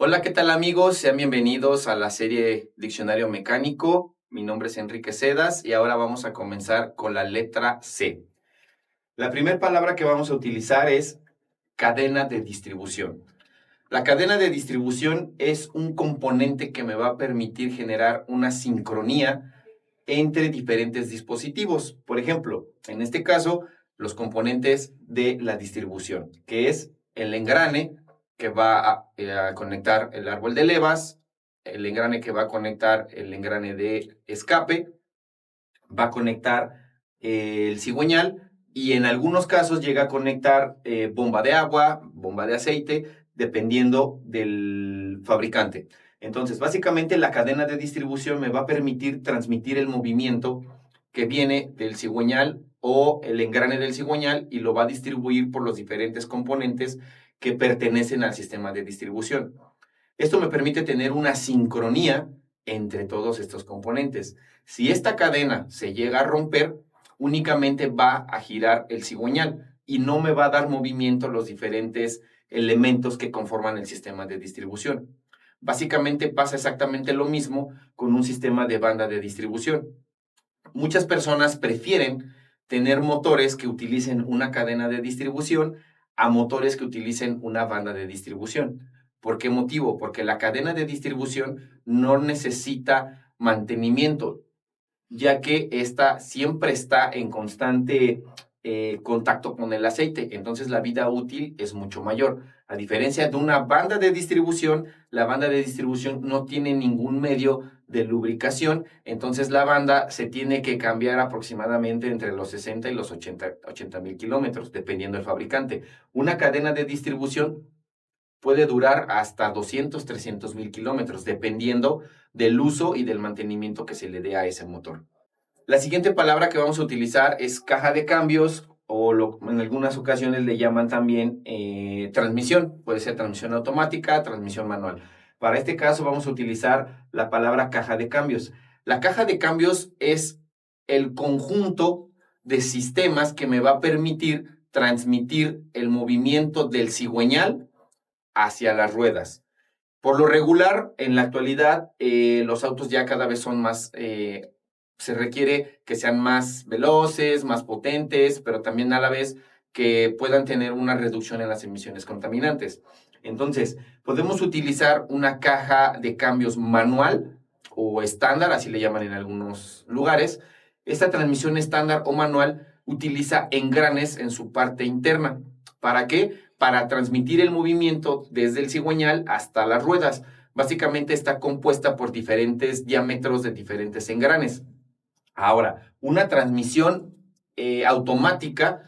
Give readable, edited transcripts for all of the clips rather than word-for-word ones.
Hola, ¿qué tal amigos? Sean bienvenidos a la serie Diccionario Mecánico. Mi nombre es Enrique Cedas y ahora vamos a comenzar con la letra C. La primera palabra que vamos a utilizar es cadena de distribución. La cadena de distribución es un componente que me va a permitir generar una sincronía entre diferentes dispositivos. Por ejemplo, en este caso, los componentes de la distribución, que es el engrane que va a conectar el árbol de levas, el engrane que va a conectar el engrane de escape, va a conectar el cigüeñal y en algunos casos llega a conectar bomba de agua, bomba de aceite, dependiendo del fabricante. Entonces, básicamente la cadena de distribución me va a permitir transmitir el movimiento que viene del cigüeñal o el engrane del cigüeñal y lo va a distribuir por los diferentes componentes que pertenecen al sistema de distribución. Esto me permite tener una sincronía entre todos estos componentes. Si esta cadena se llega a romper, únicamente va a girar el cigüeñal y no me va a dar movimiento los diferentes elementos que conforman el sistema de distribución. Básicamente pasa exactamente lo mismo con un sistema de banda de distribución. Muchas personas prefieren tener motores que utilicen una cadena de distribución a motores que utilicen una banda de distribución. ¿Por qué motivo? Porque la cadena de distribución no necesita mantenimiento, ya que esta siempre está en constante contacto con el aceite, entonces la vida útil es mucho mayor. A diferencia de una banda de distribución, la banda de distribución no tiene ningún medio de lubricación, entonces la banda se tiene que cambiar aproximadamente entre los 60 y los 80 mil kilómetros, dependiendo del fabricante. Una cadena de distribución puede durar hasta 200, 300 mil kilómetros, dependiendo del uso y del mantenimiento que se le dé a ese motor. La siguiente palabra que vamos a utilizar es caja de cambios o en algunas ocasiones le llaman también transmisión. Puede ser transmisión automática, transmisión manual. Para este caso vamos a utilizar la palabra caja de cambios. La caja de cambios es el conjunto de sistemas que me va a permitir transmitir el movimiento del cigüeñal hacia las ruedas. Por lo regular, en la actualidad, los autos ya cada vez son más, se requiere que sean más veloces, más potentes, pero también a la vez que puedan tener una reducción en las emisiones contaminantes. Entonces, podemos utilizar una caja de cambios manual o estándar, así le llaman en algunos lugares. Esta transmisión estándar o manual utiliza engranes en su parte interna. ¿Para qué? Para transmitir el movimiento desde el cigüeñal hasta las ruedas. Básicamente está compuesta por diferentes diámetros de diferentes engranes. Ahora, una transmisión automática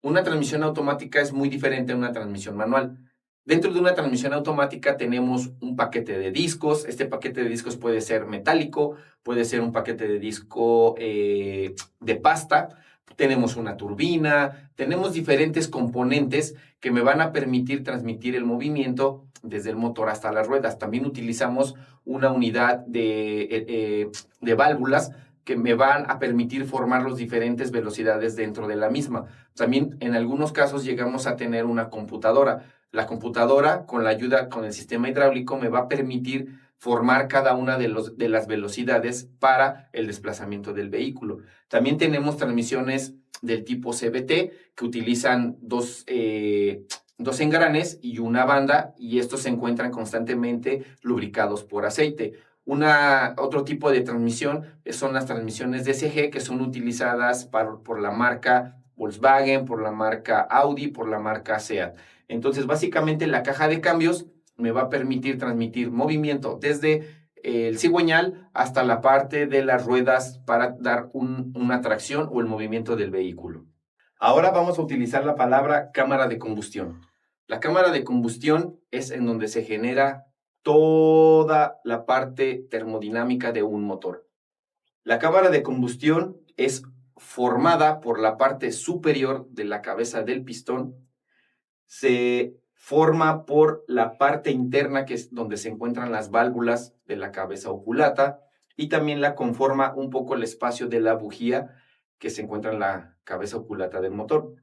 es muy diferente a una transmisión manual. Dentro de una transmisión automática tenemos un paquete de discos. Este paquete de discos puede ser metálico, puede ser un paquete de disco de pasta. Tenemos una turbina, tenemos diferentes componentes que me van a permitir transmitir el movimiento desde el motor hasta las ruedas. También utilizamos una unidad de válvulas que me van a permitir formar las diferentes velocidades dentro de la misma. También en algunos casos llegamos a tener una computadora. La computadora, con la ayuda, con el sistema hidráulico, me va a permitir formar cada una de las velocidades para el desplazamiento del vehículo. También tenemos transmisiones del tipo CVT que utilizan dos engranes y una banda y estos se encuentran constantemente lubricados por aceite. Otro tipo de transmisión son las transmisiones DSG que son utilizadas por la marca Volkswagen, por la marca Audi, por la marca SEAT. Entonces, básicamente la caja de cambios me va a permitir transmitir movimiento desde el cigüeñal hasta la parte de las ruedas para dar una tracción o el movimiento del vehículo. Ahora vamos a utilizar la palabra cámara de combustión. La cámara de combustión es en donde se genera toda la parte termodinámica de un motor. La cámara de combustión es formada por la parte superior de la cabeza del pistón, se forma por la parte interna que es donde se encuentran las válvulas de la cabeza oculata y también la conforma un poco el espacio de la bujía que se encuentra en la cabeza oculata del motor.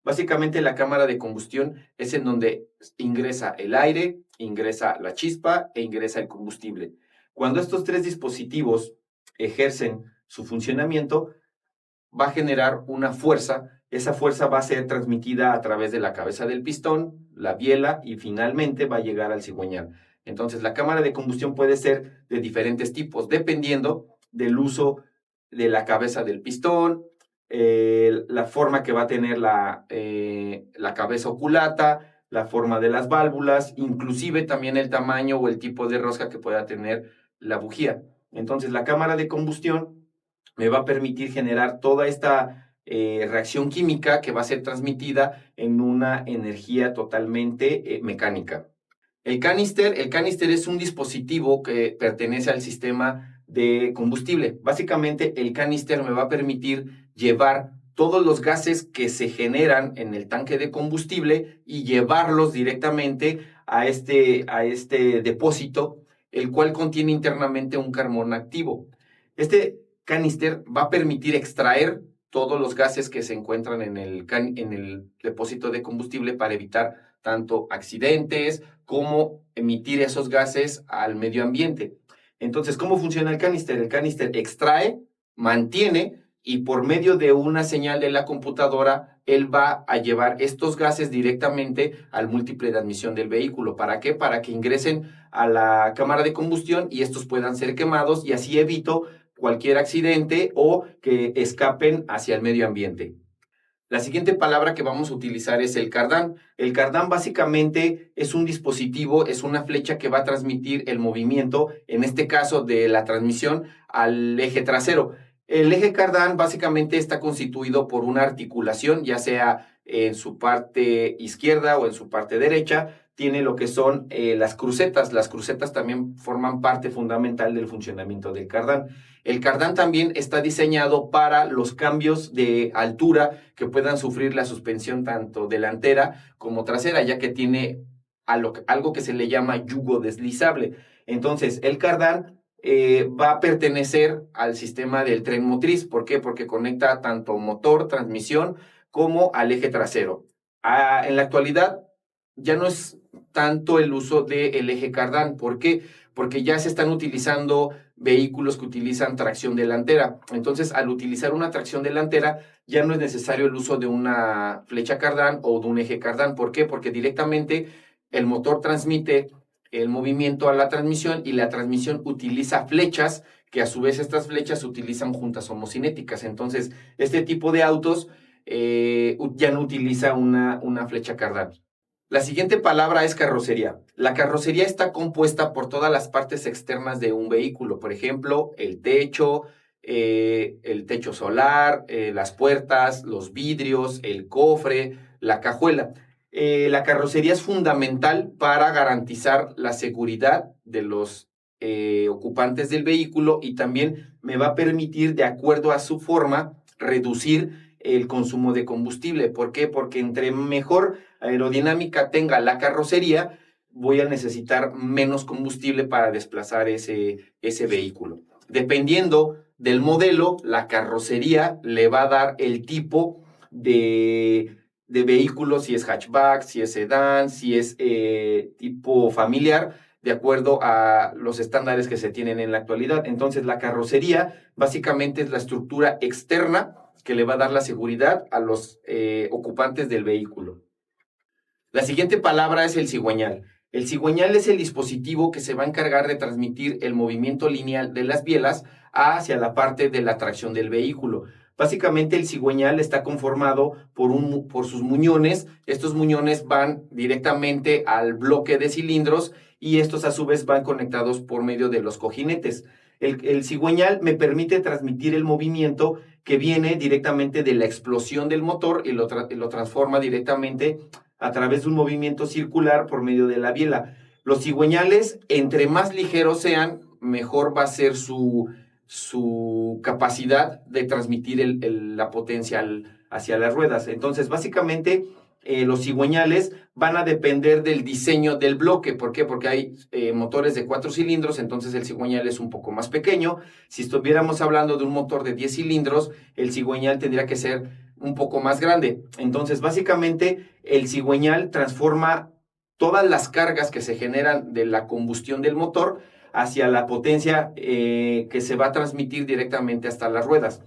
Básicamente la cámara de combustión es en donde ingresa el aire ingresa la chispa e ingresa el combustible. Cuando estos tres dispositivos ejercen su funcionamiento, va a generar una fuerza. Esa fuerza va a ser transmitida a través de la cabeza del pistón, la biela y finalmente va a llegar al cigüeñal. Entonces, la cámara de combustión puede ser de diferentes tipos, dependiendo del uso de la cabeza del pistón, la forma que va a tener la cabeza oculata, la forma de las válvulas, inclusive también el tamaño o el tipo de rosca que pueda tener la bujía. Entonces, la cámara de combustión me va a permitir generar toda esta reacción química que va a ser transmitida en una energía totalmente mecánica. El canister es un dispositivo que pertenece al sistema de combustible. Básicamente, el canister me va a permitir llevar todos los gases que se generan en el tanque de combustible y llevarlos directamente a este depósito, el cual contiene internamente un carbón activo. Este canister va a permitir extraer todos los gases que se encuentran en el depósito de combustible para evitar tanto accidentes como emitir esos gases al medio ambiente. Entonces, ¿cómo funciona el canister? El canister extrae, mantiene y por medio de una señal de la computadora, él va a llevar estos gases directamente al múltiple de admisión del vehículo. ¿Para qué? Para que ingresen a la cámara de combustión y estos puedan ser quemados y así evito cualquier accidente o que escapen hacia el medio ambiente. La siguiente palabra que vamos a utilizar es el cardán. El cardán básicamente es un dispositivo, es una flecha que va a transmitir el movimiento, en este caso de la transmisión, al eje trasero. El eje cardán básicamente está constituido por una articulación, ya sea en su parte izquierda o en su parte derecha. Tiene lo que son las crucetas. Las crucetas también forman parte fundamental del funcionamiento del cardán. El cardán también está diseñado para los cambios de altura que puedan sufrir la suspensión tanto delantera como trasera, ya que tiene algo que se le llama yugo deslizable. Entonces, el cardán va a pertenecer al sistema del tren motriz. ¿Por qué? Porque conecta tanto motor, transmisión, como al eje trasero. En la actualidad ya no es tanto el uso del eje cardán. ¿Por qué? Porque ya se están utilizando vehículos que utilizan tracción delantera. Entonces, al utilizar una tracción delantera, ya no es necesario el uso de una flecha cardán o de un eje cardán. ¿Por qué? Porque directamente el motor transmite el movimiento a la transmisión y la transmisión utiliza flechas que a su vez estas flechas se utilizan juntas homocinéticas. Entonces, este tipo de autos ya no utiliza una flecha cardán. La siguiente palabra es carrocería. La carrocería está compuesta por todas las partes externas de un vehículo, por ejemplo, el techo solar, las puertas, los vidrios, el cofre, la cajuela. La carrocería es fundamental para garantizar la seguridad de los ocupantes del vehículo y también me va a permitir, de acuerdo a su forma, reducir el consumo de combustible. ¿Por qué? Porque entre mejor aerodinámica tenga la carrocería, voy a necesitar menos combustible para desplazar ese vehículo. Dependiendo del modelo, la carrocería le va a dar el tipo de vehículo, si es hatchback, si es sedán, si es tipo familiar, de acuerdo a los estándares que se tienen en la actualidad. Entonces, la carrocería básicamente es la estructura externa que le va a dar la seguridad a los ocupantes del vehículo. La siguiente palabra es el cigüeñal. El cigüeñal es el dispositivo que se va a encargar de transmitir el movimiento lineal de las bielas hacia la parte de la tracción del vehículo. Básicamente el cigüeñal está conformado por sus muñones. Estos muñones van directamente al bloque de cilindros y estos a su vez van conectados por medio de los cojinetes. El cigüeñal me permite transmitir el movimiento que viene directamente de la explosión del motor y lo transforma directamente a través de un movimiento circular por medio de la biela. Los cigüeñales, entre más ligeros sean, mejor va a ser su capacidad de transmitir la potencia hacia las ruedas. Entonces, básicamente, los cigüeñales van a depender del diseño del bloque. ¿Por qué? Porque hay motores de 4 cilindros, entonces el cigüeñal es un poco más pequeño. Si estuviéramos hablando de un motor de 10 cilindros, el cigüeñal tendría que ser un poco más grande. Entonces, básicamente, el cigüeñal transforma todas las cargas que se generan de la combustión del motor hacia la potencia que se va a transmitir directamente hasta las ruedas.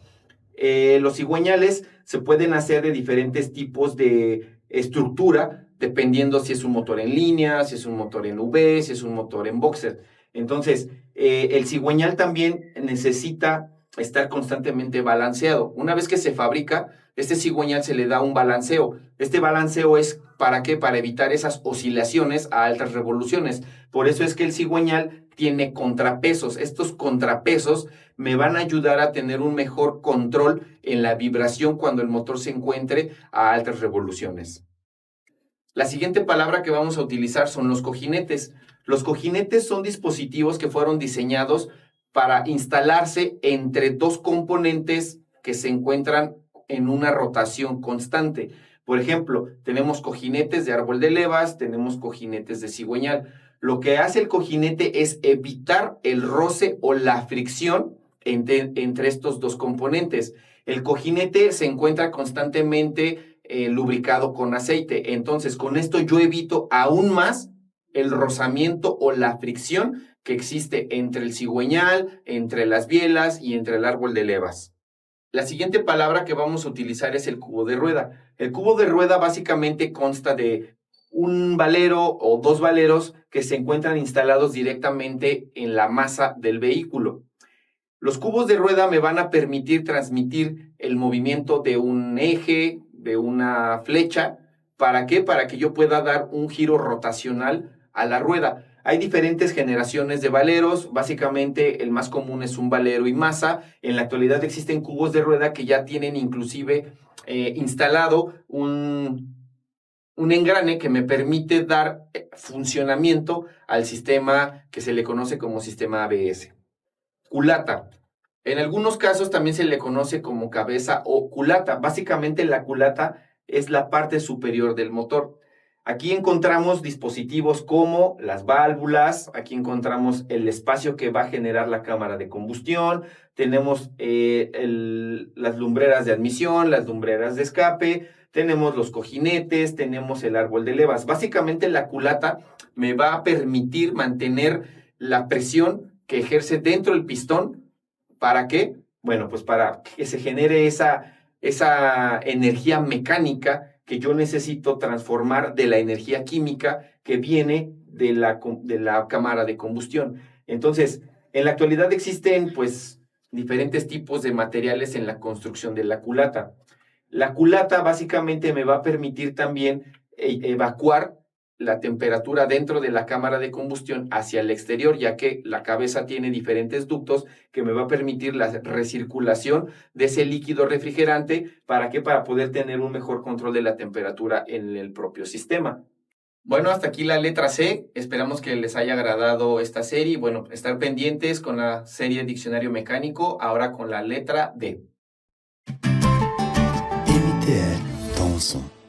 Los cigüeñales se pueden hacer de diferentes tipos de estructura, dependiendo si es un motor en línea, si es un motor en V, si es un motor en boxer. Entonces, el cigüeñal también necesita estar constantemente balanceado. Una vez que se fabrica, este cigüeñal se le da un balanceo. Este balanceo es ¿para qué? Para evitar esas oscilaciones a altas revoluciones. Por eso es que el cigüeñal tiene contrapesos. Estos contrapesos me van a ayudar a tener un mejor control en la vibración cuando el motor se encuentre a altas revoluciones. La siguiente palabra que vamos a utilizar son los cojinetes. Los cojinetes son dispositivos que fueron diseñados para instalarse entre dos componentes que se encuentran en una rotación constante. Por ejemplo, tenemos cojinetes de árbol de levas, tenemos cojinetes de cigüeñal. Lo que hace el cojinete es evitar el roce o la fricción entre estos dos componentes. El cojinete se encuentra constantemente lubricado con aceite. Entonces, con esto yo evito aún más el rozamiento o la fricción que existe entre el cigüeñal, entre las bielas y entre el árbol de levas. La siguiente palabra que vamos a utilizar es el cubo de rueda. El cubo de rueda básicamente consta de un valero o dos valeros que se encuentran instalados directamente en la masa del vehículo. Los cubos de rueda me van a permitir transmitir el movimiento de un eje, de una flecha. ¿Para qué? Para que yo pueda dar un giro rotacional a la rueda. Hay diferentes generaciones de valeros, básicamente el más común es un valero y masa. En la actualidad existen cubos de rueda que ya tienen inclusive instalado un engrane que me permite dar funcionamiento al sistema que se le conoce como sistema ABS. Culata. En algunos casos también se le conoce como cabeza o culata. Básicamente la culata es la parte superior del motor. Aquí encontramos dispositivos como las válvulas, aquí encontramos el espacio que va a generar la cámara de combustión, tenemos las lumbreras de admisión, las lumbreras de escape, tenemos los cojinetes, tenemos el árbol de levas. Básicamente la culata me va a permitir mantener la presión que ejerce dentro del pistón. ¿Para qué? Bueno, pues para que se genere esa energía mecánica que yo necesito transformar de la energía química que viene de la cámara de combustión. Entonces, en la actualidad existen pues diferentes tipos de materiales en la construcción de la culata. La culata básicamente me va a permitir también evacuar la temperatura dentro de la cámara de combustión hacia el exterior, ya que la cabeza tiene diferentes ductos que me va a permitir la recirculación de ese líquido refrigerante. ¿Para qué? Para poder tener un mejor control de la temperatura en el propio sistema. Bueno, hasta aquí la letra C. Esperamos que les haya agradado esta serie. Bueno, estar pendientes con la serie Diccionario Mecánico, ahora con la letra D. MTL, ton son.